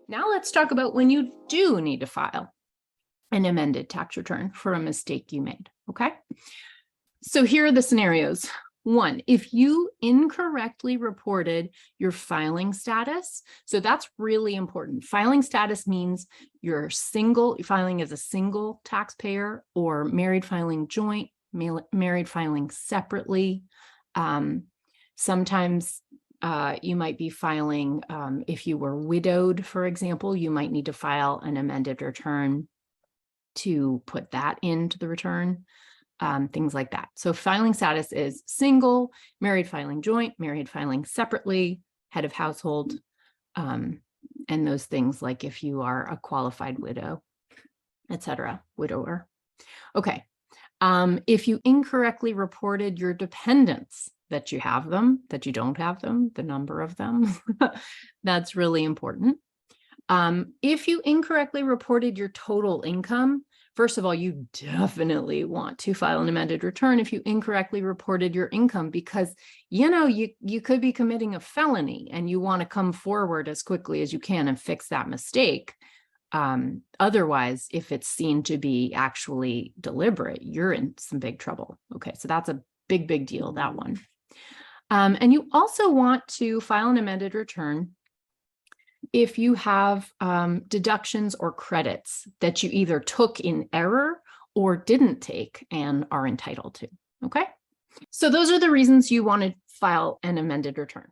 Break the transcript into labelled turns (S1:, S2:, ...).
S1: Now let's talk about when you do need to file an amended tax return for a mistake you made, okay? So here are the scenarios. One, if you incorrectly reported your filing status, so that's really important. Filing status means you're filing as a single taxpayer, or married filing joint, married filing separately. Sometimes you might be filing, if you were widowed, for example, you might need to file an amended return to put that into the return, things like that. So filing status is single, married filing joint, married filing separately, head of household, and those things like if you are a qualified widow, etc., widower. Okay. If you incorrectly reported your dependents, that you have them, that you don't have them, the number of them, that's really important. If you incorrectly reported your total income, first of all, you definitely want to file an amended return if you incorrectly reported your income, because you could be committing a felony and you want to come forward as quickly as you can and fix that mistake. Otherwise, if it's seen to be actually deliberate, you're in some big trouble. Okay, so that's a big deal, that one. And you also want to file an amended return if you have deductions or credits that you either took in error or didn't take and are entitled to. Okay, so those are the reasons you want to file an amended return.